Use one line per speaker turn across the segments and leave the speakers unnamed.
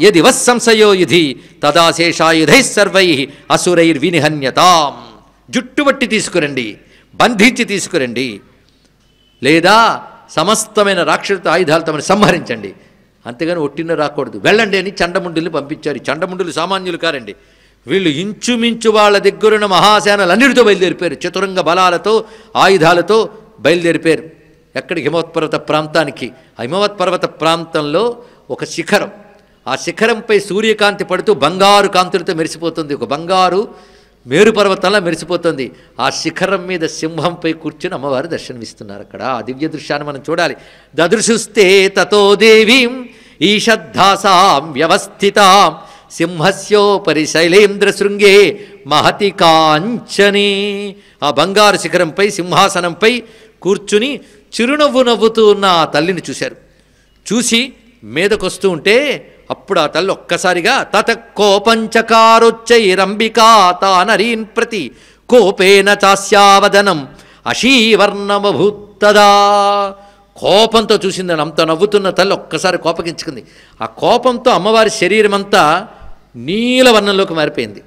యది వస్సంశయో యుధి తదా శేషాయుధై సర్వై అసురైర్వినిహన్యతాం. జుట్టుబట్టి తీసుకురండి, బంధించి తీసుకురండి, లేదా సమస్తమైన రాక్షసుల ఆయుధాలు తమని సంహరించండి, అంతేగాని ఒట్టిన రాకూడదు, వెళ్ళండి అని చండముండుల్ని పంపించారు. చండముండులు సామాన్యులు కారండి, వీళ్ళు ఇంచుమించు వాళ్ళ దగ్గరున్న మహాసేనలన్నిటితో బయలుదేరిపోయారు. చతురంగ బలాలతో ఆయుధాలతో బయలుదేరిపోయారు. ఎక్కడికి? హిమవత్పర్వత ప్రాంతానికి. ఆ హిమవత్పర్వత ప్రాంతంలో ఒక శిఖరం, ఆ శిఖరంపై సూర్యకాంతి పడుతూ బంగారు కాంతులతో మెరిసిపోతుంది. ఒక బంగారు మేరుపర్వతంలా మెరిసిపోతుంది. ఆ శిఖరం మీద సింహంపై కూర్చుని అమ్మవారు దర్శనమిస్తున్నారు. అక్కడ ఆ దివ్య దృశ్యాన్ని మనం చూడాలి. దదృశుస్తే తతో దేవీం ఈషద్ధాసాం వ్యవస్థితాం సింహస్యోపరి శైలేంద్ర శృంగే మహతి కాంచనే. ఆ బంగారు శిఖరంపై సింహాసనంపై కూర్చుని చిరునవ్వు నవ్వుతూ ఉన్న ఆ తల్లిని చూశారు. చూసి మీదకొస్తూ ఉంటే అప్పుడు ఆ తల్లి ఒక్కసారిగా తత కోపంచకారోచ్చైరంబికా తానరీన్ ప్రతి కోపేన చాస్యావదనం అశీవర్ణమభూత్తదా. కోపంతో చూసిందని అంత నవ్వుతున్న తల్లి ఒక్కసారి కోపగించుకుంది. ఆ కోపంతో అమ్మవారి శరీరం అంతా నీలవర్ణంలోకి మారిపోయింది.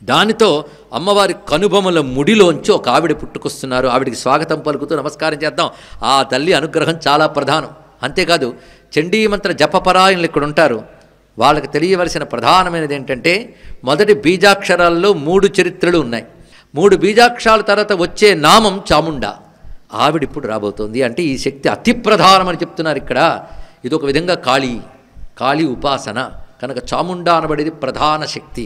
దానితో అమ్మవారి కనుబొమల ముడిలోంచి ఒక ఆవిడ పుట్టుకొస్తున్నారు. ఆవిడికి స్వాగతం పలుకుతూ నమస్కారం చేద్దాం. ఆ తల్లి అనుగ్రహం చాలా ప్రధానం. అంతేకాదు చండీమంత్ర జపపరాయణులు ఇక్కడ ఉంటారు, వాళ్ళకి తెలియవలసిన ప్రధానమైనది ఏంటంటే మొదటి బీజాక్షరాల్లో 3 చరిత్రలు ఉన్నాయి. 3 బీజాక్షరాల తర్వాత వచ్చే నామం చాముండా. ఆవిడ ఇప్పుడు రాబోతోంది. అంటే ఈ శక్తి అతి ప్రధానమని చెప్తున్నారు ఇక్కడ. ఇది ఒక విధంగా కాళీ ఉపాసన కనుక చాముండా అనబడేది ప్రధాన శక్తి.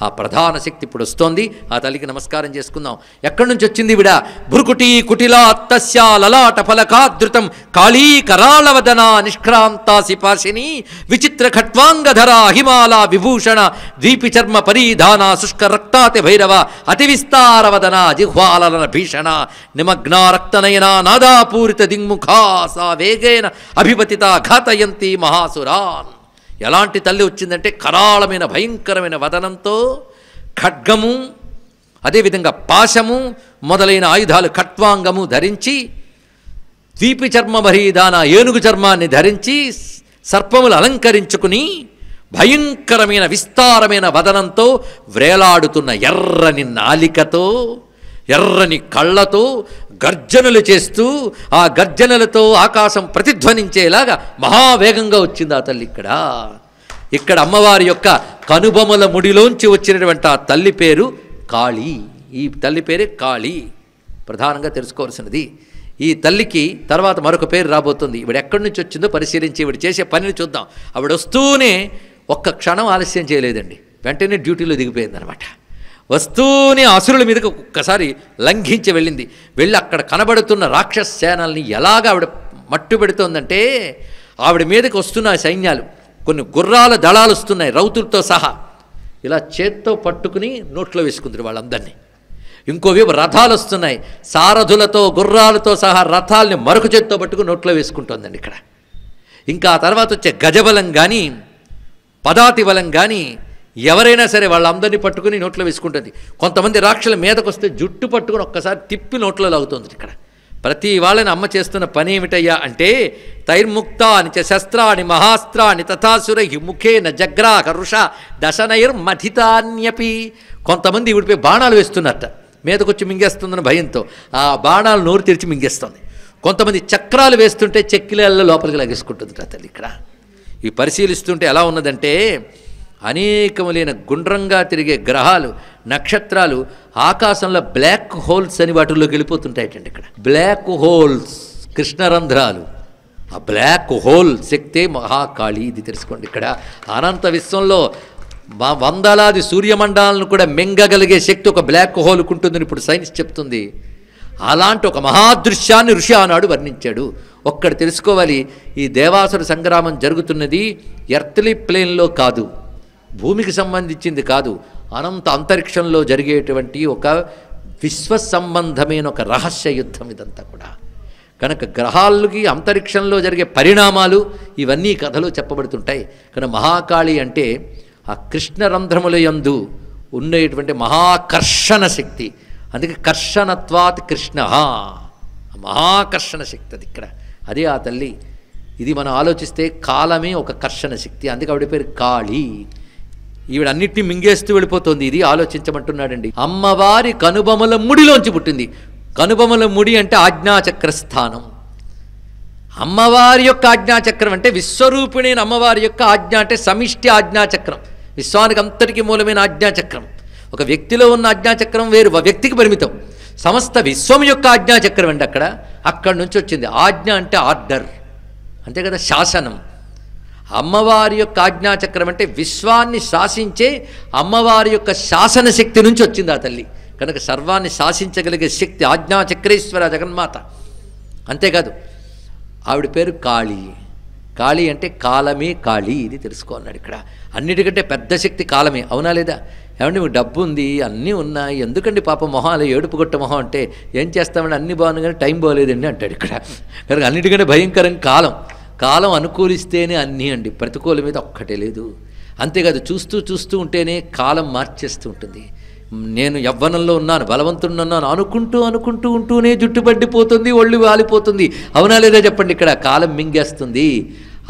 ఆ ప్రధాన శక్తి ఇప్పుడు వస్తోంది. ఆ తల్లికి నమస్కారం చేసుకుందాం. ఎక్కడి నుంచి వచ్చింది ఈవిడ? భృకుటీ కుటిలా తస్యా లలాట ఫలకాదృతం కాళీ కరాళవదనా నిష్క్రాంతాసి పాశిని విచిత్ర ఖట్వాంగధరా హిమాలా విభూషణ ద్వీపి చర్మ పరిధాన శుష్క రక్తాతి భైరవ అతి విస్తారవదన జిహ్వాలన భీషణ నిమగ్నా రక్తనయన నాదాపూరిత దిగ్ముఖా సా వేగేన అభిపతిత ఘాతయంతి మహాసురాన్. ఎలాంటి తల్లి వచ్చిందంటే కరాళమైన భయంకరమైన వదనంతో ఖడ్గము, అదేవిధంగా పాశము మొదలైన ఆయుధాలు ఖట్వాంగము ధరించి, ద్వీపి చర్మ భరీదాన ఏనుగు చర్మాన్ని ధరించి, సర్పములు అలంకరించుకుని, భయంకరమైన విస్తారమైన వదనంతో, వ్రేలాడుతున్న ఎర్రని నాలికతో, ఎర్రని కళ్ళతో గర్జనలు చేస్తూ, ఆ గర్జనలతో ఆకాశం ప్రతిధ్వనించేలాగా మహావేగంగా వచ్చింది ఆ తల్లి. ఇక్కడ అమ్మవారి యొక్క కనుబొమల ముడిలోంచి వచ్చినటువంటి ఆ తల్లి పేరు కాళీ. ఈ తల్లి పేరే కాళీ. ప్రధానంగా తెలుసుకోవాల్సినది ఈ తల్లికి తర్వాత మరొక పేరు రాబోతుంది. ఈవిడ ఎక్కడి నుంచి వచ్చిందో పరిశీలించి ఈవిడ చేసే పనిని చూద్దాం. ఆవిడ వస్తూనే ఒక్క క్షణం ఆలస్యం చేయలేదండి, వెంటనే డ్యూటీలో దిగిపోయిందనమాట. వస్తూనే అసురుల మీదకి ఒక్కసారి లంఘించి వెళ్ళింది. వెళ్ళి అక్కడ కనబడుతున్న రాక్షస సేనల్ని ఎలాగ ఆవిడ మట్టు పెడుతోందంటే, ఆవిడ మీదకి వస్తున్న సైన్యాలు, కొన్ని గుర్రాల దళాలు వస్తున్నాయి రౌతులతో సహా, ఇలా చేత్తో పట్టుకుని నోట్లో వేసుకుంటారు వాళ్ళందరినీ. ఇంకోవేపు రథాలు వస్తున్నాయి, సారథులతో గుర్రాలతో సహా రథాలని మరొక చేత్తో పట్టుకుని నోట్లో వేసుకుంటోందండి ఇక్కడ. ఇంకా ఆ తర్వాత వచ్చే గజబలం కానీ పదాతి బలం కానీ ఎవరైనా సరే వాళ్ళందరినీ పట్టుకుని నోట్లో వేసుకుంటుంది. కొంతమంది రాక్షసుల మీదకు వస్తే జుట్టు పట్టుకుని ఒక్కసారి తిప్పి నోట్లో లాగుతుంది. ఇక్కడ ప్రతి వాళ్ళని అమ్మ చేస్తున్న పని ఏమిటయ్యా అంటే, తైర్ముక్తాని చ శస్త్రాని మహాస్త్రాని తథాసురై ముఖేన జగ్రాహ రుష దశనైర్మథితాన్యపి. కొంతమంది ఈవిడిపై బాణాలు వేస్తున్నట్ట, మీదకొచ్చి మింగేస్తుందని భయంతో ఆ బాణాలు నోరు తెరిచి మింగేస్తుంది. కొంతమంది చక్రాలు వేస్తుంటే చెక్కిలేళ్ళ లోపలికి లాగేసుకుంటుంది తల్లి. ఇక్కడ ఈ పరిశీలిస్తుంటే ఎలా ఉన్నదంటే, అనేకములైన గుండ్రంగా తిరిగే గ్రహాలు, నక్షత్రాలు ఆకాశంలో బ్లాక్ హోల్స్ అని వాటిల్లోకి వెళ్ళిపోతుంటాయటండి. ఇక్కడ బ్లాక్ హోల్స్, కృష్ణరంధ్రాలు, ఆ బ్లాక్ హోల్ శక్తే మహాకాళి. ఇది తెలుసుకోండి. ఇక్కడ అనంత విశ్వంలో వందలాది సూర్యమండలాలను కూడా మెంగగలిగే శక్తి ఒక బ్లాక్ హోల్కు ఉంటుందని ఇప్పుడు సైన్స్ చెప్తుంది. అలాంటి ఒక మహాదృశ్యాన్ని ఋషి ఆనాడు వర్ణించాడు. ఒక్కడు తెలుసుకోవాలి, ఈ దేవాసుర సంగ్రామం జరుగుతున్నది ఎర్త్లీ ప్లేన్లో కాదు, భూమికి సంబంధించింది కాదు, అనంత అంతరిక్షంలో జరిగేటువంటి ఒక విశ్వ సంబంధమైన ఒక రహస్య యుద్ధం ఇదంతా కూడా. కనుక గ్రహాలకి అంతరిక్షంలో జరిగే పరిణామాలు ఇవన్నీ కథలో చెప్పబడుతుంటాయి. కనుక మహాకాళి అంటే ఆ కృష్ణరంధ్రముల యందు ఉండేటువంటి మహాకర్షణ శక్తి. అందుకే కర్షణత్వాత్ కృష్ణ, మహాకర్షణ శక్తి అది. ఇక్కడ అదే ఆ తల్లి. ఇది మనం ఆలోచిస్తే కాలమే ఒక కర్షణ శక్తి. అందుకే ఆవిడ పేరు కాళీ. ఈవిడన్నిటిని మింగేస్తూ వెళ్ళిపోతుంది. ఇది ఆలోచించమంటున్నాడండి. అమ్మవారి కనుబొమల ముడిలోంచి పుట్టింది. కనుబొమల ముడి అంటే ఆజ్ఞాచక్ర స్థానం. అమ్మవారి యొక్క ఆజ్ఞాచక్రం అంటే విశ్వరూపిణైన అమ్మవారి యొక్క ఆజ్ఞ అంటే సమిష్టి ఆజ్ఞాచక్రం, విశ్వానికి అంతటికీ మూలమైన ఆజ్ఞాచక్రం. ఒక వ్యక్తిలో ఉన్న ఆజ్ఞాచక్రం వేరు, వ్యక్తికి పరిమితం. సమస్త విశ్వం యొక్క ఆజ్ఞాచక్రం అండి అక్కడి నుంచి వచ్చింది. ఆజ్ఞ అంటే ఆర్డర్, అంతే కదా, శాసనం. అమ్మవారి యొక్క ఆజ్ఞాచక్రం అంటే విశ్వాన్ని శాసించే అమ్మవారి యొక్క శాసన శక్తి నుంచి వచ్చింది ఆ తల్లి. కనుక సర్వాన్ని శాసించగలిగే శక్తి ఆజ్ఞాచక్రేశ్వర జగన్మాత. అంతేకాదు ఆవిడ పేరు కాళీ. కాళీ అంటే కాలమే కాళీ, ఇది తెలుసుకోన్నాడు ఇక్కడ. అన్నిటికంటే పెద్ద శక్తి కాలమే, అవునా లేదా? ఏమంటే మీకు డబ్బు ఉంది, అన్నీ ఉన్నాయి, ఎందుకండి పాప మొహాలు ఏడుపు కొట్ట మొహం అంటే ఏం చేస్తామండి, అన్నీ బాగున్నాయి కానీ టైం బాగోలేదండి అంటాడు ఇక్కడ. కనుక అన్నిటికంటే భయంకరం కాలం. కాలం అనుకూలిస్తేనే అన్నీ అండి, ప్రతికూల మీద ఒక్కటే లేదు. అంతేకాదు చూస్తూ చూస్తూ ఉంటేనే కాలం మార్చేస్తూ ఉంటుంది. నేను యవ్వనంలో ఉన్నాను, బలవంతుడున్నాను అనుకుంటూ అనుకుంటూ ఉంటూనే జుట్టు పడ్డిపోతుంది, ఒళ్ళు వాలిపోతుంది, అవునా లేదా చెప్పండి. ఇక్కడ కాలం మింగేస్తుంది.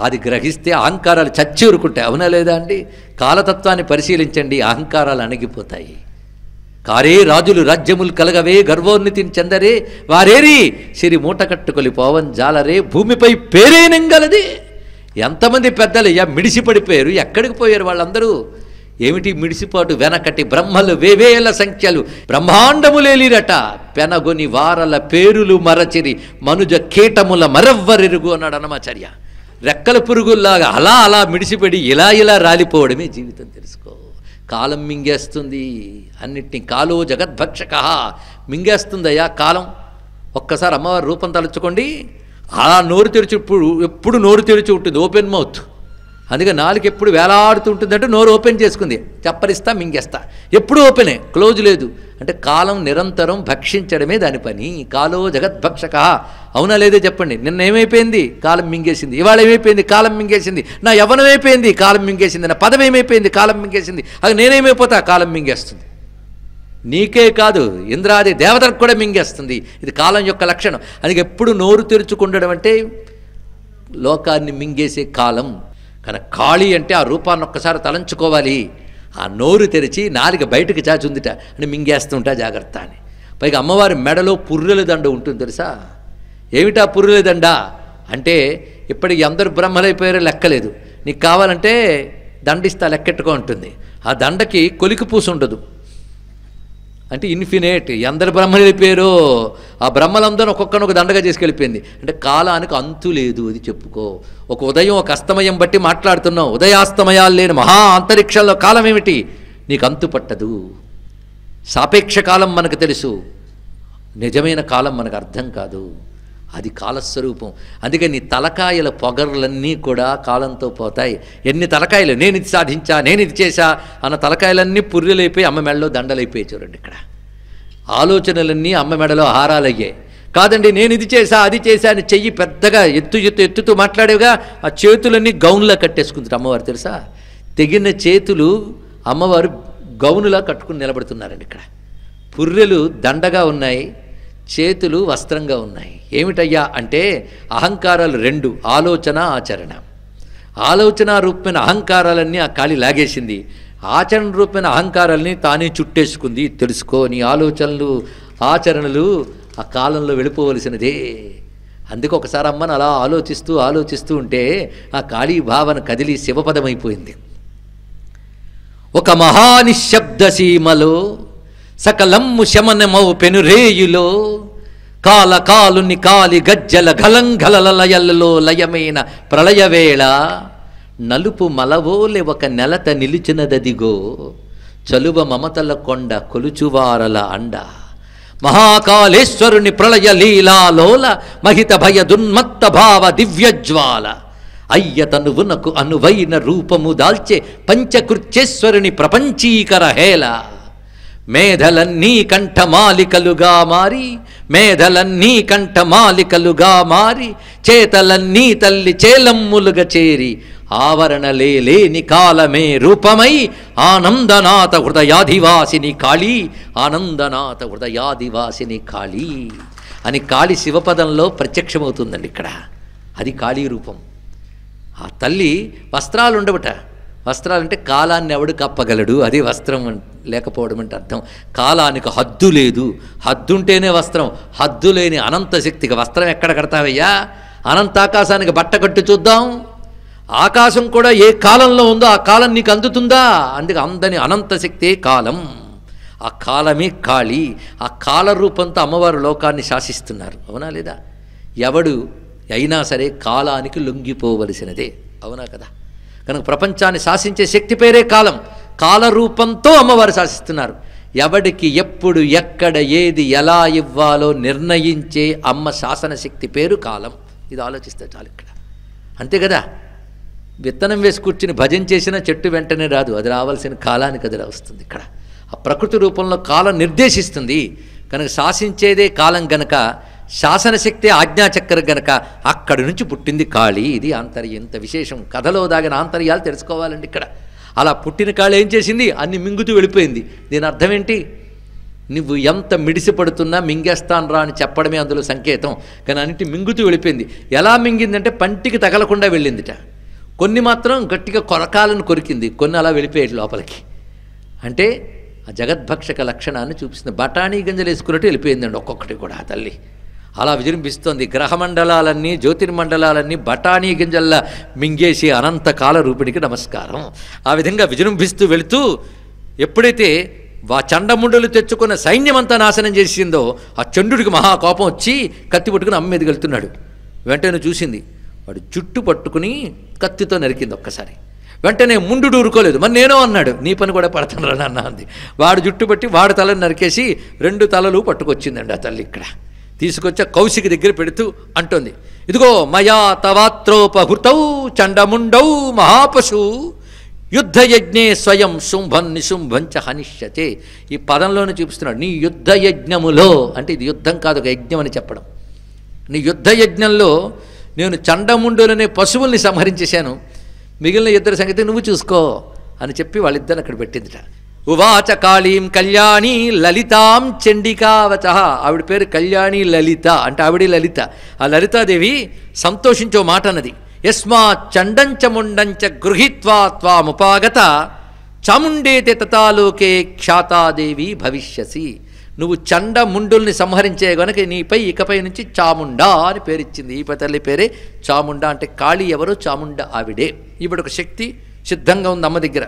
అది గ్రహిస్తే అహంకారాలు చచ్చి ఊరుకుంటాయి, అవునా లేదా అండి? కాలతత్వాన్ని పరిశీలించండి, అహంకారాలు అణగిపోతాయి. కారే రాజులు రాజ్యములు కలగవే, గర్వోన్నతిని చెందరే, వారేరి సిరి మూట కట్టుకొని పోవన్ జాలరే, భూమిపై పేరేనంగలదే. ఎంతమంది పెద్దలయ్యా మిడిసిపడిపోయారు, ఎక్కడికి పోయారు వాళ్ళందరూ? ఏమిటి మిడిసిపాటు? వెనకటి బ్రహ్మలు వేవేల సంఖ్యలు బ్రహ్మాండములేలిరట, పెనగొని వారల పేరులు మరచిరి, మనుజ కీటముల మరవ్వరెరుగు అన్నాడు అన్నమాచార్య. రెక్కల పురుగుల్లాగా అలా అలా మిడిసిపడి ఇలా ఇలా రాలిపోవడమే జీవితం. తెలుసుకో, కాలం మింగేస్తుంది అన్నిటినీ. కాలో జగద్భక్షక, మింగేస్తుందయ్యా కాలం. ఒక్కసారి అమ్మవారి రూపం తలుచుకోండి, అలా నోరు తెరిచి ఎప్పుడు నోరు తెరిచి ఉంటుంది, ఓపెన్ మౌత్. అందుకే నాలుగు ఎప్పుడు వేలాడుతూ ఉంటుందంటే నోరు ఓపెన్ చేసుకుంది, చెప్పరిస్తా మింగేస్తా, ఎప్పుడు ఓపెనే, క్లోజ్ లేదు. అంటే కాలం నిరంతరం భక్షించడమే దాని పని. కాలో జగద్భక్షక, అవునా లేదే చెప్పండి. నిన్న ఏమైపోయింది? కాలం మింగేసింది. ఇవాళ ఏమైపోయింది? కాలం మింగేసింది. నా యవ్వనం అయిపోయింది, కాలం మింగేసింది. నా పదవి ఏమైపోయింది? కాలం మింగేసింది. అది నేనేమైపోతా? కాలం మింగేస్తుంది. నీకే కాదు, ఇంద్రాది దేవతలకు కూడా మింగేస్తుంది. ఇది కాలం యొక్క లక్షణం. అందుకే ఎప్పుడు నోరు తెరుచుకుండడం అంటే లోకాన్ని మింగేసే కాలం. కానీ కాళీ అంటే ఆ రూపాన్ని ఒక్కసారి తలంచుకోవాలి. ఆ నోరు తెరిచి నాలుక బయటకు చాచుందిట అని మింగేస్తుంటా జాగ్రత్త అని. పైగా అమ్మవారి మెడలో పుర్రెల దండ ఉంటుంది తెలుసా? ఏమిటా పుర్రెల దండ అంటే, ఇప్పటికి అందరు బ్రహ్మలైపోయారో లెక్కలేదు, నీకు కావాలంటే దండిస్తా లెక్కెట్టుకో ఉంటుంది. ఆ దండకి కొలికి పూసు ఉండదు, అంటే ఇన్ఫినేట్. ఎందరు బ్రహ్మలైపోయారో ఆ బ్రహ్మలందరూ ఒక్కొక్కరిని ఒక దండగా చేసుకెళ్ళిపోయింది. అంటే కాలానికి అంతు లేదు, అది చెప్పుకో. ఒక ఉదయం ఒక అస్తమయం బట్టి మాట్లాడుతున్నావు, ఉదయాస్తమయాలు లేని మహా అంతరిక్షంలో కాలం ఏమిటి? నీకు అంతు పట్టదు. సాపేక్ష కాలం మనకు తెలుసు, నిజమైన కాలం మనకు అర్థం కాదు. అది కాలస్వరూపం. అందుకే నీ తలకాయల పొగర్లన్నీ కూడా కాలంతో పోతాయి. ఎన్ని తలకాయలు, నేను ఇది సాధించా, నేను ఇది చేశా అన్న తలకాయలన్నీ పుర్రెలైపోయి అమ్మ మెడలో దండలైపోయి. చూడండి ఇక్కడ ఆలోచనలన్నీ అమ్మ మెడలో హారాలయ్యాయి. కాదండి నేను ఇది చేశా అది చేశా అని చెయ్యి పెద్దగా ఎత్తుతూ మాట్లాడేవిగా ఆ చేతులన్నీ గౌన్లా కట్టేసుకుంటారు అమ్మవారు తెలుసా? తెగిన చేతులు అమ్మవారు గౌనులా కట్టుకుని నిలబడుతున్నారండి. ఇక్కడ పుర్రెలు దండగా ఉన్నాయి, చేతులు వస్త్రంగా ఉన్నాయి. ఏమిటయ్యా అంటే అహంకారాలు రెండు, ఆలోచన ఆచరణ. ఆలోచన రూపమైన అహంకారాలన్నీ ఆ కాళీ లాగేసింది, ఆచరణ రూపమైన అహంకారాలని తానే చుట్టేసుకుంది. తెలుసుకో, నీ ఆలోచనలు ఆచరణలు ఆ కాలంలో వెళ్ళిపోవలసినదే. అందుకే ఒకసారి అమ్మను అలా ఆలోచిస్తూ ఉంటే ఆ కాళీ భావన కదిలి శివపదమైపోయింది. ఒక మహానిశ్శబ్ద సీమలో సకలమ్ము శమనమౌ పెనురేయులో కాలుని కాలి గజ్జల గలంగలలయల్లో లయమైన ప్రళయవేళ నలుపు మలవోలె ఒక నెలత నిలిచినదదిగో చలువ మమతల కొండ కొలుచువారల అండ మహాకాళేశ్వరుని ప్రళయ లీలాలోల మహిత భయ దున్మత్త భావ దివ్యజ్వాల అయ్యతనువునకు అనువైన రూపము దాల్చే పంచకృత్యేశ్వరుని ప్రపంచీకర హేళ మేధలన్నీ కంఠమాలికలుగా మారి చేతలన్నీ తల్లి చేలమ్ములుగా చేరి ఆవరణలేని కాలమే రూపమై ఆనందనాథ హృదయాధివాసిని కాళీ అని కాళీ శివపదంలో ప్రత్యక్షమవుతుందండి ఇక్కడ. అది కాళీ రూపం. ఆ తల్లి వస్త్రాలు ఉండబట. వస్త్రాలంటే కాలాన్ని ఎవడు కప్పగలడు, అది వస్త్రం లేకపోవడం అంటే అర్థం. కాలానికి హద్దు లేదు, హద్దుంటేనే వస్త్రం. హద్దు లేని అనంత శక్తికి వస్త్రం ఎక్కడ కడతావయ్యా? అనంత ఆకాశానికి బట్ట కట్టు చూద్దాం. ఆకాశం కూడా ఏ కాలంలో ఉందో ఆ కాలం నీకు అందుతుందా? అందుకే అందని అనంత శక్తే కాలం. ఆ కాలమే కాళీ. ఆ కాల రూపంతో అమ్మవారు లోకాన్ని శాసిస్తున్నారు, అవునా లేదా? ఎవడు అయినా సరే కాలానికి లొంగిపోవలసినదే, అవునా కదా? కనుక ప్రపంచాన్ని శాసించే శక్తి పేరే కాలం. కాలరూపంతో అమ్మవారు శాసిస్తున్నారు. ఎవడికి ఎప్పుడు ఎక్కడ ఏది ఎలా ఇవ్వాలో నిర్ణయించే అమ్మ శాసన శక్తి పేరు కాలం. ఇది ఆలోచిస్తే చాలు ఇక్కడ, అంతే కదా? విత్తనం వేసి కూర్చుని భజన చేసిన చెట్టు వెంటనే రాదు, అది రావాల్సిన కాలానికి అది వస్తుంది. ఇక్కడ ఆ ప్రకృతి రూపంలో కాలం నిర్దేశిస్తుంది. కనుక శాసించేదే కాలం గనక, శాసనశక్తి ఆజ్ఞాచక్రం గనక అక్కడి నుంచి పుట్టింది కాళీ. ఇది ఆంతర్యం. ఇంత విశేషం, కథలో దాగిన ఆంతర్యాలు తెలుసుకోవాలండి ఇక్కడ. అలా పుట్టిన కాళీ ఏం చేసింది? అన్ని మింగుతూ వెళ్ళిపోయింది. దీని అర్థం ఏంటి? నువ్వు ఎంత మిడిసిపడుతున్నా మింగేస్తాను రా అని చెప్పడమే అందులో సంకేతం. కానీ అన్నింటి మింగుతూ వెళ్ళిపోయింది. ఎలా మింగిందంటే పంటికి తగలకుండా వెళ్ళిందిట. కొన్ని మాత్రం గట్టిగా కొరకాలను కొరికింది, కొన్ని అలా వెళ్ళిపోయాయి లోపలికి. అంటే ఆ జగద్భక్షక లక్షణాన్ని చూపిస్తుంది. బఠానీ గింజలు వేసుకున్నట్టు వెళ్ళిపోయిందండి ఒక్కొక్కటి కూడా ఆ తల్లి. అలా విజృంభిస్తోంది. గ్రహమండలాలన్నీ, జ్యోతిర్మండలాలన్నీ బఠానీ గింజల్లా మింగేసి అనంతకాల రూపిణికి నమస్కారం. ఆ విధంగా విజృంభిస్తూ వెళుతూ ఎప్పుడైతే చండముండలు తెచ్చుకున్న సైన్యమంతా నాశనం చేసిందో ఆ చండుడికి మహాకోపం వచ్చి కత్తి పట్టుకుని అమ్మ మీదకి వెళ్తున్నాడు. వెంటనే చూసింది, వాడు జుట్టు పట్టుకుని కత్తితో నరికింది ఒక్కసారి. వెంటనే ముండు ఊరుకోలేదు. మరి నేనో అన్నాడు, నీ పని కూడా పడతాను రా నాన్న అంది. వాడు జుట్టు పట్టి వాడి తలను నరికేసి 2 తలలు పట్టుకొచ్చిందండి ఆ తల్లి. ఇక్కడ తీసుకొచ్చా కౌశికి దగ్గర పెడుతూ అంటోంది, ఇదిగో మయా తవాత్రోపహృతౌ చండముండౌ మహాపశు యుద్ధయజ్ఞే స్వయం శుంభం నిశుంభంచ హనిష్యతే. ఈ పదంలోనే చూపిస్తున్నాడు. నీ యుద్ధయజ్ఞములో, అంటే ఇది యుద్ధం కాదు, ఒక యజ్ఞం అని చెప్పడం. నీ యుద్ధయజ్ఞంలో నేను చండముండులనే పశువుల్ని సంహరించేశాను, మిగిలిన 2 సంగతి నువ్వు చూసుకో అని చెప్పి వాళ్ళిద్దరిని అక్కడ పెట్టిందిట. ఉవాచ కాళీం కళ్యాణి లలితాం చండికావచ. ఆవిడ పేరు కళ్యాణి లలిత, అంటే ఆవిడ లలిత. ఆ లలితాదేవి సంతోషించో మాట అన్నది. యస్మాత్ చండంచ ముండంచ గృహీత్వా త్వాముపాగత చాముండేతే తథాలోకే ఖ్యాతాదేవి భవిష్యసి. నువ్వు చండ ముండుల్ని సంహరించే గనుక నీపై ఇకపై నుంచి చాముండా అని పేరిచ్చింది. ఈ తల్లి పేరే చాముండా. అంటే కాళీ ఎవరు? చాముండ ఆవిడే. ఈవిడ ఒక శక్తి సిద్ధంగా ఉంది అమ్మ దగ్గర.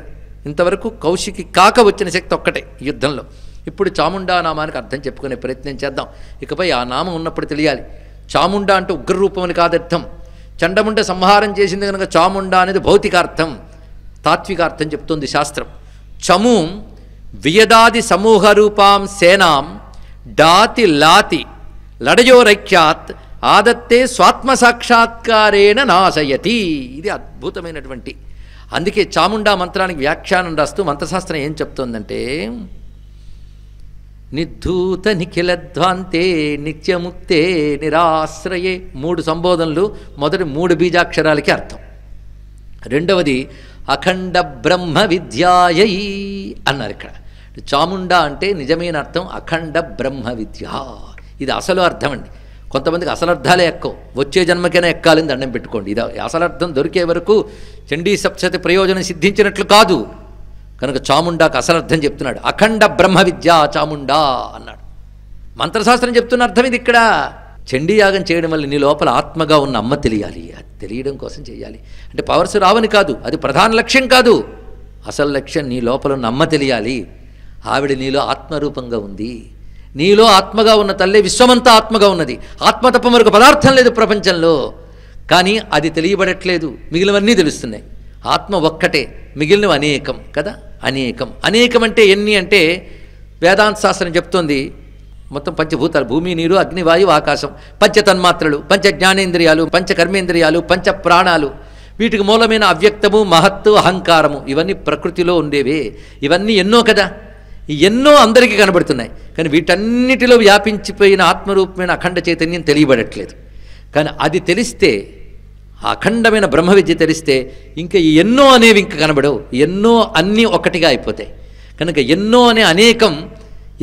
ఇంతవరకు కౌశికి కాక వచ్చిన శక్తి ఒక్కటే యుద్ధంలో. ఇప్పుడు చాముండా నామానికి అర్థం చెప్పుకునే ప్రయత్నం చేద్దాం. ఇకపై ఆ నామం ఉన్నప్పుడు తెలియాలి. చాముండా అంటే ఉగ్రరూపం అని కాదర్థం. చండముండ సంహారం చేసింది కనుక చాముండా అనేది భౌతికార్థం, తాత్వికార్థం చెప్తుంది శాస్త్రం. చము వియదాది సమూహ రూపాం సేనాం డాతి లాతి లడయోరైక్యాత్ ఆదత్తే స్వాత్మ సాక్షాత్కారేణ నాశయతి. ఇది అద్భుతమైనటువంటి. అందుకే చాముండా మంత్రానికి వ్యాఖ్యానం రాస్తూ మంత్రశాస్త్రం ఏం చెప్తోందంటే, నిర్ధూత నిఖిలధ్వాంతే నిత్యముక్తే నిరాశ్రయే. 3 సంబోధనలు. మొదటి 3 బీజాక్షరాలకి అర్థం. రెండవది అఖండ బ్రహ్మ విద్యాయై అన్నారు ఇక్కడ. చాముండా అంటే నిజమైన అర్థం అఖండ బ్రహ్మ విద్య. ఇది అసలు అర్థం అండి. కొంతమందికి అసలు అర్థాలే ఎక్కవు, వచ్చే జన్మకైనా ఎక్కాలని దండం పెట్టుకోండి. ఇది అసలు అర్థం దొరికే వరకు చండీ సప్తశతి ప్రయోజనం సిద్ధించినట్లు కాదు. కనుక చాముండాకు అసలు అర్థం చెప్తున్నాడు. అఖండ బ్రహ్మ విద్య చాముండా అన్నాడు. మంత్రశాస్త్రం చెప్తున్న అర్థం ఇది. ఇక్కడ చండీయాగం చేయడం వల్ల నీ లోపల ఆత్మగా ఉన్న అమ్మ తెలియాలి. అది తెలియడం కోసం చేయాలి. అంటే పవర్స్ రావని కాదు, అది ప్రధాన లక్ష్యం కాదు. అసలు లక్ష్యం నీ లోపల ఉన్న అమ్మ తెలియాలి. ఆవిడ నీలో ఆత్మరూపంగా ఉంది. నీలో ఆత్మగా ఉన్న తల్లి విశ్వమంతా ఆత్మగా ఉన్నది. ఆత్మ తప్ప మరొక పదార్థం లేదు ప్రపంచంలో. కానీ అది తెలియబడట్లేదు, మిగిలినవన్నీ తెలుస్తున్నాయి. ఆత్మ ఒక్కటే, మిగిలినవి అనేకం కదా. అనేకం. అనేకం అంటే ఎన్ని అంటే వేదాంత శాస్త్రం చెప్తోంది. మొత్తం పంచభూతాలు, భూమి, నీరు, అగ్ని, వాయువు, ఆకాశం, పంచతన్మాత్రలు, పంచ జ్ఞానేంద్రియాలు, పంచ కర్మేంద్రియాలు, పంచ ప్రాణాలు, వీటికి మూలమైన అవ్యక్తము, మహత్తు, అహంకారము, ఇవన్నీ ప్రకృతిలో ఉండేవే. ఇవన్నీ ఎన్నో కదా. ఎన్నో అందరికీ కనబడుతున్నాయి. కానీ వీటన్నిటిలో వ్యాపించిపోయిన ఆత్మరూపమైన అఖండ చైతన్యం తెలియబడట్లేదు. కానీ అది తెలిస్తే, ఆ అఖండమైన బ్రహ్మ విద్య తెలిస్తే ఇంకా ఎన్నో అనేవి ఇంకా కనబడవు. ఎన్నో అన్నీ ఒక్కటిగా అయిపోతాయి. కనుక ఎన్నో అనే అనేకం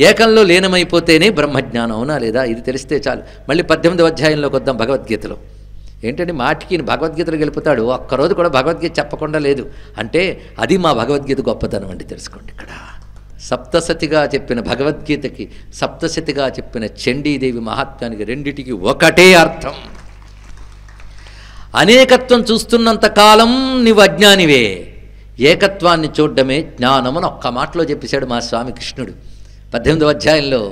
ఏకంలో లీనమైపోతేనే బ్రహ్మజ్ఞానం, అవునా లేదా? ఇది తెలిస్తే చాలు. మళ్ళీ 18వ అధ్యాయంలోకి వద్దాం భగవద్గీతలో. ఏంటంటే మాటికి భగవద్గీతలో గెలుపుతాడు, ఒక్కరోజు కూడా భగవద్గీత చెప్పకుండా లేదు అంటే అది మా భగవద్గీత గొప్పతనం అండి. తెలుసుకోండి, ఇక్కడ సప్తసతిగా చెప్పిన భగవద్గీతకి సప్తశతిగా చెప్పిన చండీదేవి మహాత్మ్యానికి రెండిటికి ఒకటే అర్థం. అనేకత్వం చూస్తున్నంత కాలం నీవు అజ్ఞానివే, ఏకత్వాన్ని చూడడమే జ్ఞానం అని ఒక్క మాటలో చెప్పేశాడు మా స్వామి కృష్ణుడు 18వ అధ్యాయంలో.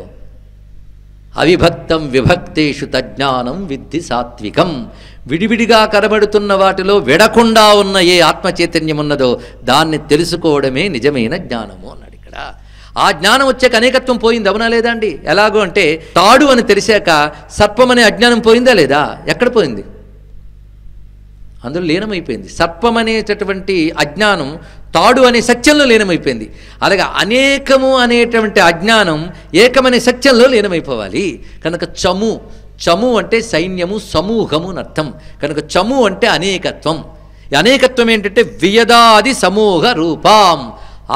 అవిభక్తం విభక్తేషు తజ్ఞానం విద్ధి సాత్వికం. విడివిడిగా కనబడుతున్న వాటిలో విడకుండా ఉన్న ఏ ఆత్మచైతన్యం ఉన్నదో దాన్ని తెలుసుకోవడమే నిజమైన జ్ఞానము అన్నాడు ఇక్కడ. ఆ జ్ఞానం వచ్చాక అనేకత్వం పోయింది, అవునా లేదా అండి? ఎలాగో అంటే తాడు అని తెలిసాక సర్పం అనే అజ్ఞానం పోయిందా లేదా? ఎక్కడ పోయింది? అందులో లీనమైపోయింది. సర్పం అనేటటువంటి అజ్ఞానం తాడు అనే సత్యంలో లీనమైపోయింది. అలాగే అనేకము అనేటువంటి అజ్ఞానం ఏకమనే సత్యంలో లీనమైపోవాలి. కనుక చము అంటే సైన్యము, సమూహము అని అర్థం. కనుక చము అంటే అనేకత్వం. అనేకత్వం ఏంటంటే వియదాది సమూహ రూపం.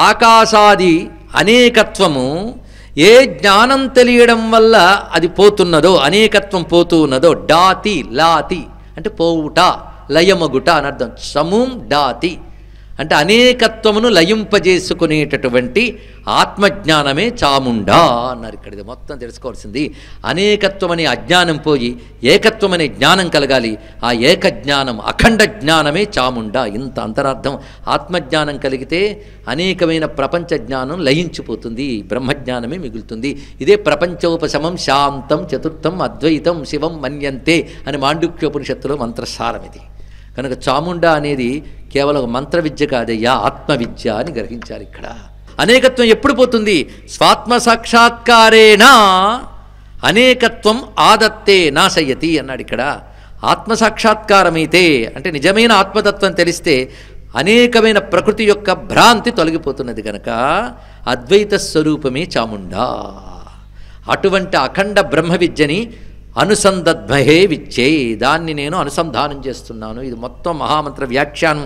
ఆకాశాది అనేకత్వము ఏ జ్ఞానం తెలియడం వల్ల అది పోతున్నదో, అనేకత్వం పోతూ ఉన్నదో, డాతి లాతి అంటే పోవుట, లయమగుట అని అర్థం. సమూం డాతి అంటే అనేకత్వమును లయింపజేసుకునేటటువంటి ఆత్మజ్ఞానమే చాముండా అన్నారు. ఇక్కడ ఇది మొత్తం తెలుసుకోవాల్సింది. అనేకత్వం అనే అజ్ఞానం పోయి ఏకత్వం అనే జ్ఞానం కలగాలి. ఆ ఏకజ్ఞానం అఖండ జ్ఞానమే చాముండా. ఇంత అంతరార్థం. ఆత్మజ్ఞానం కలిగితే అనేకమైన ప్రపంచ జ్ఞానం లయించిపోతుంది, బ్రహ్మజ్ఞానమే మిగులుతుంది. ఇదే ప్రపంచోపశమం శాంతం చతుర్థం అద్వైతం శివం మన్యంతే అని మాండుక్యోపనిషత్తులో మంత్రసారం ఇది. కనుక చాముండా అనేది కేవలం మంత్ర విద్య కాదయ్యా, ఆత్మవిద్య అని గ్రహించాలి. ఇక్కడ అనేకత్వం ఎప్పుడు పోతుంది? స్వాత్మ సాక్షాత్కారేనా అనేకత్వం ఆదత్తే నాశయతి అన్నాడు ఇక్కడ. ఆత్మసాక్షాత్కారమైతే అంటే నిజమైన ఆత్మతత్వం తెలిస్తే అనేకమైన ప్రకృతి యొక్క భ్రాంతి తొలగిపోతున్నది. కనుక అద్వైత స్వరూపమే చాముండా. అటువంటి అఖండ బ్రహ్మ విద్యని అనుసంధద్మహే విచ్చే, దాన్ని నేను అనుసంధానం చేస్తున్నాను. ఇది మొత్తం మహామంత్ర వ్యాఖ్యానం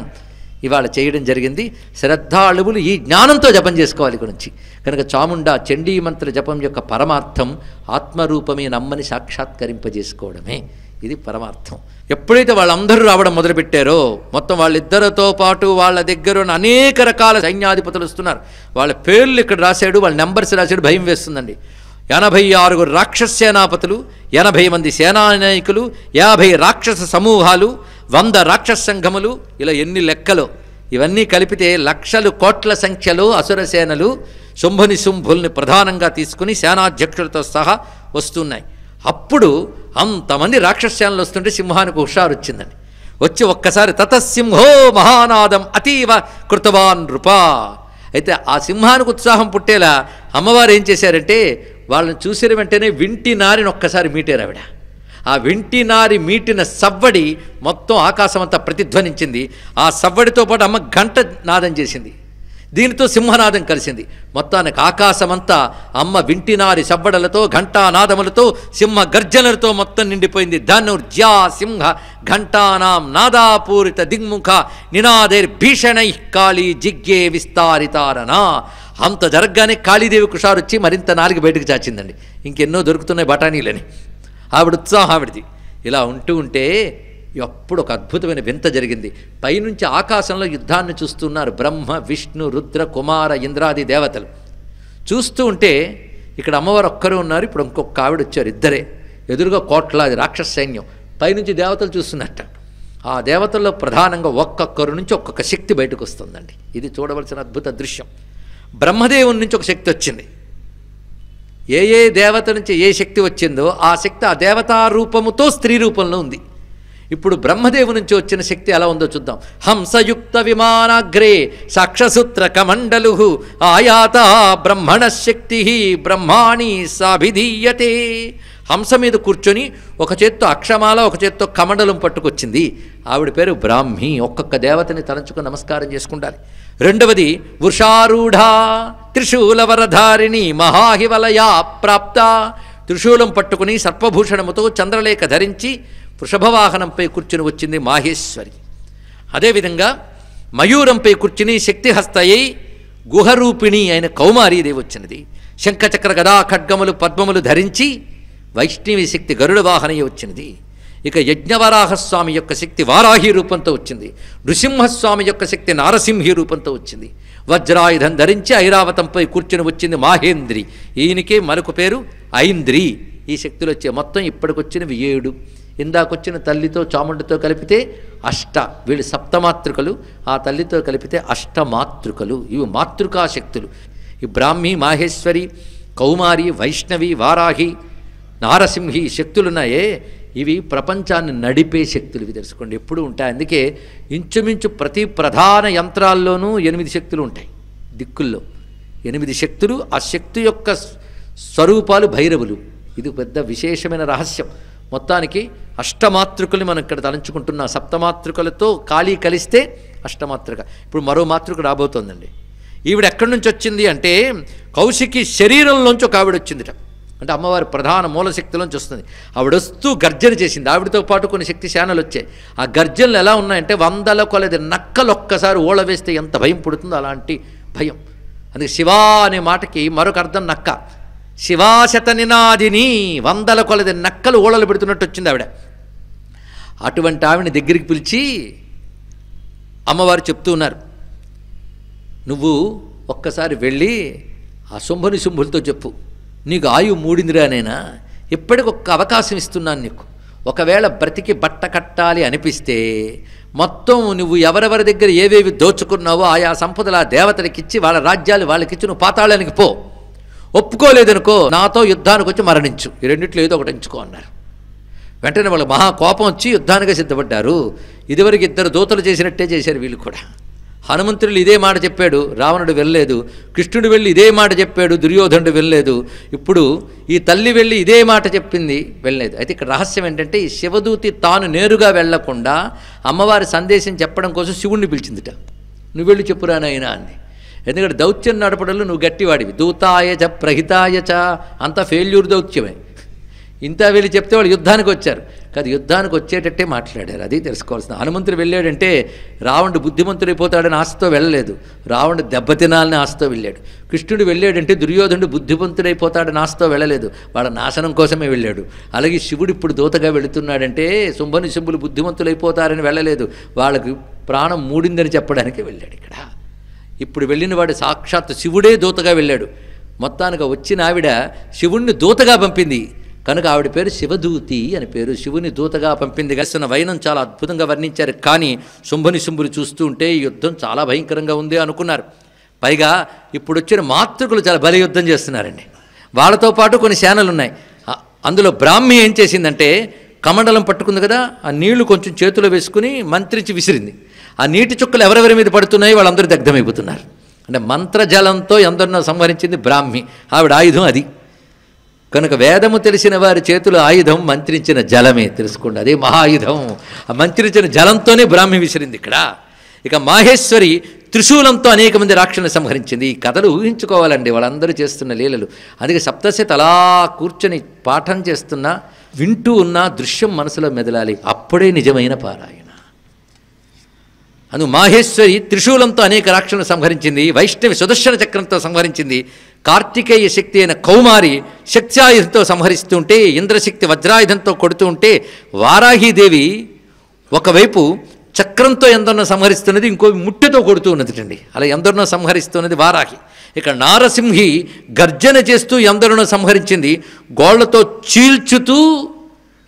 ఇవాళ చేయడం జరిగింది. శ్రద్ధాళువులు ఈ జ్ఞానంతో జపం చేసుకోవాలి గురించి. కనుక చాముండా చండీ మంత్ర జపం యొక్క పరమార్థం ఆత్మరూపమే నమ్మని సాక్షాత్కరింపజేసుకోవడమే. ఇది పరమార్థం. ఎప్పుడైతే వాళ్ళందరూ రావడం మొదలుపెట్టారో మొత్తం వాళ్ళిద్దరితో పాటు వాళ్ళ దగ్గర అనేక రకాల సైన్యాధిపతులు వస్తున్నారు. వాళ్ళ పేర్లు ఇక్కడ రాశాడు, వాళ్ళ నెంబర్స్ రాశాడు. భయం వేస్తుందండి. 86 రాక్షస సేనాపతులు, 80 మంది సేనానాయకులు, 50 రాక్షస సమూహాలు, 100 రాక్షస సంఘములు, ఇలా ఎన్ని లెక్కలో. ఇవన్నీ కలిపితే లక్షలు కోట్ల సంఖ్యలో అసుర సేనలు శుంభుని శుంభుల్ని ప్రధానంగా తీసుకుని సేనాధ్యక్షులతో సహా వస్తున్నాయి. అప్పుడు అంతమంది రాక్షస సేనలు వస్తుంటే సింహానికి హుషారు వచ్చిందండి. వచ్చి ఒక్కసారి తతసింహో మహానాదం అతీవ కృతవాన్ నృపా. అయితే ఆ సింహానికి ఉత్సాహం పుట్టేలా అమ్మవారు ఏం చేశారంటే వాళ్ళని చూసిన వెంటనే వింటి నారిని ఒక్కసారి మీటారు ఆవిడ. ఆ వింటి నారి మీటిన సవ్వడి మొత్తం ఆకాశం అంతా ప్రతిధ్వనించింది. ఆ సవ్వడితో పాటు అమ్మ గంట నాదం చేసింది. దీనితో సింహనాదం కలిసింది. మొత్తానికి ఆకాశమంతా అమ్మ వింటినారి సవ్వడలతో, ఘంటానాదములతో, సింహ గర్జనలతో మొత్తం నిండిపోయింది. ధనుర్జ్యా సింహ ఘంటానాం నాదాపూరిత దిగ్ముఖ నినాదేర్ భీషణై కాళీ జిగ్గే విస్తారితారనా. అంత జరగగానే కాళీదేవి కుషారొచ్చి మరింత నాలుగు బయటకు చాచిందండి. ఇంకెన్నో దొరుకుతున్నాయి బఠానీలని. ఆవిడ ఉత్సాహం ఆవిడది. ఇలా ఉంటూ ఉంటే ఎప్పుడు ఒక అద్భుతమైన వింత జరిగింది. పైనుంచి ఆకాశంలో యుద్ధాన్ని చూస్తున్నారు బ్రహ్మ, విష్ణు, రుద్ర, కుమార, ఇంద్రాది దేవతలు. చూస్తూ ఉంటే ఇక్కడ అమ్మవారు ఒక్కరు ఉన్నారు, ఇప్పుడు ఇంకొక ఆవిడ వచ్చారు, ఇద్దరే. ఎదురుగా కోట్లాది రాక్షస సైన్యం. పైనుంచి దేవతలు చూస్తున్నట్ట. ఆ దేవతల్లో ప్రధానంగా ఒక్కొక్కరు నుంచి ఒక్కొక్క శక్తి బయటకు వస్తుందండి. ఇది చూడవలసిన అద్భుత దృశ్యం. బ్రహ్మదేవుని నుంచి ఒక శక్తి వచ్చింది. ఏ దేవత నుంచి ఏ శక్తి వచ్చిందో ఆ శక్తి ఆ దేవతా రూపముతో స్త్రీ రూపంలో ఉంది. ఇప్పుడు బ్రహ్మదేవు నుంచి వచ్చిన శక్తి ఎలా ఉందో చూద్దాం. హంసయుక్త విమానాగ్రే సాక్షసూత్ర కమండలు ఆయాత బ్రహ్మణ శక్తి బ్రహ్మాణి సాభిధీయతే. హంస మీద కూర్చొని ఒక చేత్తో అక్షమాల, ఒక చేత్తో కమండలం పట్టుకొచ్చింది. ఆవిడ పేరు బ్రాహ్మి. ఒక్కొక్క దేవతని తలంచుకుని నమస్కారం చేసుకుంటాలి. రెండవది వృషారూఢ త్రిశూలవరధారిణి మహాహివలయా ప్రాప్త. త్రిశూలం పట్టుకుని సర్పభూషణముతో చంద్రలేఖ ధరించి వృషభవాహనంపై కూర్చుని వచ్చింది మాహేశ్వరి. అదేవిధంగా మయూరంపై కూర్చుని శక్తిహస్తయై గుహరూపిణి అయిన కౌమారీదేవి వచ్చినది. శంఖచక్ర గదా ఖడ్గములు పద్మములు ధరించి వైష్ణవి శక్తి గరుడ వాహనయ్య వచ్చినది. ఇక యజ్ఞవరాహస్వామి యొక్క శక్తి వారాహి రూపంతో వచ్చింది. నృసింహస్వామి యొక్క శక్తి నారసింహి రూపంతో వచ్చింది. వజ్రాయుధం ధరించి ఐరావతంపై కూర్చుని వచ్చింది మాహేంద్రి. ఈయనకే మరొక పేరు ఐంద్రి. ఈ శక్తులు వచ్చే మొత్తం ఇప్పటికొచ్చినవి 7. ఇందాకొచ్చిన తల్లితో చాముండితో కలిపితే అష్ట, వీళ్ళు సప్తమాతృకలు. ఆ తల్లితో కలిపితే అష్టమాతృకలు. ఇవి మాతృకా శక్తులు. ఈ బ్రాహ్మి, మాహేశ్వరి, కౌమారి, వైష్ణవి, వారాహి, నారసింహి శక్తులున్నాయే, ఇవి ప్రపంచాన్ని నడిపే శక్తులు. ఇవి తెలుసుకోండి, ఎప్పుడు ఉంటాయి. అందుకే ఇంచుమించు ప్రతి ప్రధాన యంత్రాల్లోనూ 8 శక్తులు ఉంటాయి. దిక్కుల్లో 8 శక్తులు. ఆ శక్తి యొక్క స్వరూపాలు భైరవులు. ఇది పెద్ద విశేషమైన రహస్యం. మొత్తానికి అష్టమాతృకల్ని మనం ఇక్కడ తలంచుకుంటున్నాం. సప్తమాతృకలతో కాళీ కలిస్తే అష్టమాతృక. ఇప్పుడు మరో మాతృక రాబోతోందండి. ఈవిడ ఎక్కడి నుంచి వచ్చింది అంటే కౌశికి శరీరంలోంచి ఒక ఆవిడ వచ్చిందిట. అంటే అమ్మవారి ప్రధాన మూలశక్తిలోంచి వస్తుంది. ఆవిడ వస్తూ గర్జన చేసింది. ఆవిడతో పాటు కొన్ని శక్తి శానలు వచ్చాయి. ఆ గర్జనలు ఎలా ఉన్నాయంటే 100 కొలది నక్కలు ఒక్కసారి ఓళ వేస్తే ఎంత భయం పుడుతుందో అలాంటి భయం. అందుకే శివా అనే మాటకి మరొక అర్థం నక్క. శివాశత నినాదిని, 100 కొలది నక్కలు ఓళలు పెడుతున్నట్టు వచ్చింది ఆవిడ. అటువంటి ఆవిడని దగ్గరికి పిలిచి అమ్మవారు చెప్తూ ఉన్నారు, నువ్వు ఒక్కసారి వెళ్ళి ఆ శుంభని శుంభులతో చెప్పు, నీకు ఆయువు మూడిందిరానైనా, ఇప్పటికొక్క అవకాశం ఇస్తున్నాను నీకు. ఒకవేళ బ్రతికి బట్ట కట్టాలి అనిపిస్తే మొత్తం నువ్వు ఎవరెవరి దగ్గర ఏవేవి దోచుకున్నావో ఆయా సంపదలు ఆ దేవతలకిచ్చి వాళ్ళ రాజ్యాలు వాళ్ళకిచ్చి నువ్వు పాతాళానికి పో. ఒప్పుకోలేదనుకో నాతో యుద్ధానికి వచ్చి మరణించు. ఈ రెండిట్లో ఏదో ఒకటి ఎంచుకో అన్నారు. వెంటనే వాళ్ళు మహా కోపం వచ్చి యుద్ధానికి సిద్ధపడ్డారు. ఇదివరకు 2 దూతలు చేసినట్టే చేశారు వీళ్ళు కూడా. హనుమంతుడు ఇదే మాట చెప్పాడు, రావణుడు వెళ్ళలేదు. కృష్ణుడు వెళ్ళి ఇదే మాట చెప్పాడు, దుర్యోధనుడు వెళ్ళలేదు. ఇప్పుడు ఈ తల్లి వెళ్ళి ఇదే మాట చెప్పింది, వెళ్ళలేదు. అయితే ఇక్కడ రహస్యం ఏంటంటే ఈ శివదూతి తాను నేరుగా వెళ్లకుండా అమ్మవారి సందేశం చెప్పడం కోసం శివుణ్ణి పిలిచిందిట. నువ్వు వెళ్ళి చెప్పురానైనా అంది. ఎందుకంటే దౌత్యం నడపడంలో నువ్వు గట్టివాడివి. దూతాయచ ప్రహితాయచ అంతా ఫెయిల్యూర్ దౌత్యమే. ఇంత వెళ్ళి చెప్తే వాళ్ళు యుద్ధానికి వచ్చారు. కాదు, యుద్ధానికి వచ్చేటట్టే మాట్లాడారు. అది తెలుసుకోవాల్సిన. హనుమంతుడు వెళ్ళాడంటే రావణుడు బుద్ధిమంతుడైపోతాడని ఆశతో వెళ్ళలేదు, రావణుడు దెబ్బతినాలని ఆశతో వెళ్ళాడు. కృష్ణుడు వెళ్ళాడంటే దుర్యోధనుడు బుద్ధిమంతుడైపోతాడని ఆశతో వెళ్ళలేదు, వాళ్ళ నాశనం కోసమే వెళ్ళాడు. అలాగే శివుడు ఇప్పుడు దూతగా వెళుతున్నాడంటే శుంభని శుంభులు బుద్ధిమంతులైపోతారని వెళ్ళలేదు, వాళ్ళకి ప్రాణం మూడిందని చెప్పడానికి వెళ్ళాడు. ఇక్కడ ఇప్పుడు వెళ్ళిన వాడు సాక్షాత్ శివుడే దూతగా వెళ్ళాడు. మొత్తానికి వచ్చిన ఆవిడ శివుణ్ణి దూతగా పంపింది కనుక ఆవిడ పేరు శివదూతి అని పేరు. శివుని దూతగా పంపింది. కలిసిన వైనం చాలా అద్భుతంగా వర్ణించారు. కానీ శుంభని శుంభులు చూస్తూ ఉంటే ఈ యుద్ధం చాలా భయంకరంగా ఉంది అనుకున్నారు. పైగా ఇప్పుడు వచ్చిన మాతృకులు చాలా బలి యుద్ధం చేస్తున్నారండి. వాళ్ళతో పాటు కొన్ని సేనలు ఉన్నాయి. అందులో బ్రాహ్మి ఏం చేసిందంటే కమండలం పట్టుకుంది కదా, ఆ నీళ్లు కొంచెం చేతిలో వేసుకుని మంత్రించి విసిరింది. ఆ నీటి చుక్కలు ఎవరెవరి మీద పడుతున్నాయి వాళ్ళందరూ దగ్ధమైపోతున్నారు. అంటే మంత్రజలంతో ఎందరినో సంహరించింది బ్రాహ్మి. ఆవిడ ఆయుధం అది. కనుక వేదము తెలిసిన వారి చేతులు ఆయుధం మంత్రించిన జలమే. తెలుసుకోండి, అదే మహాయుధం. ఆ మంత్రించిన జలంతోనే బ్రాహ్మి విసిరింది ఇక్కడ. ఇక మాహేశ్వరి త్రిశూలంతో అనేక మంది రాక్షసులను సంహరించింది. ఈ కథలు ఊహించుకోవాలండి, వాళ్ళందరూ చేస్తున్న లీలలు. అందుకే సప్తశతి అలా కూర్చొని పాఠం చేస్తున్నా, వింటూ ఉన్న దృశ్యం మనసులో మెదలాలి. అప్పుడే నిజమైన పారాయణ. అను మాహేశ్వరి త్రిశూలంతో అనేక రాక్షసులను సంహరించింది. వైష్ణవి సుదర్శన చక్రంతో సంహరించింది. కార్తికేయ శక్తి అయిన కౌమారి శక్త్యాయుధంతో సంహరిస్తూ ఉంటే, ఇంద్రశక్తి వజ్రాయుధంతో కొడుతూ ఉంటే, వారాహీదేవి ఒకవైపు చక్రంతో ఎందరినో సంహరిస్తున్నది, ఇంకో ముట్టెతో కొడుతూ ఉన్నదిటండి. అలా ఎందరినో సంహరిస్తున్నది వారాహి. ఇక నారసింహి గర్జన చేస్తూ ఎందరినో సంహరించింది. గోళ్లతో చీల్చుతూ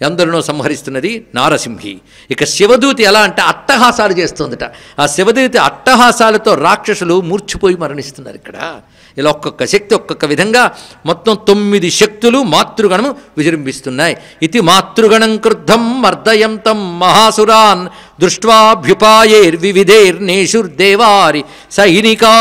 ఎందరినో సంహరిస్తున్నది నారసింహి. ఇక శివదూతి ఎలా అంటే అట్టహాసాలు చేస్తుందట. ఆ శివదూతి అట్టహాసాలతో రాక్షసులు మూర్ఛిపోయి మరణిస్తున్నారు. ఇక్కడ ఇలా ఒక్కొక్క శక్తి ఒక్కొక్క విధంగా మొత్తం 9 శక్తులు మాతృగణము విజృంభిస్తున్నాయి. ఇది మాతృగణం క్రుద్ధం మర్దయంతం మహాసురాన్ దృష్ట్వాభ్యుపాయేర్వివిధైర్నేషుర్దేవారి సైనికా.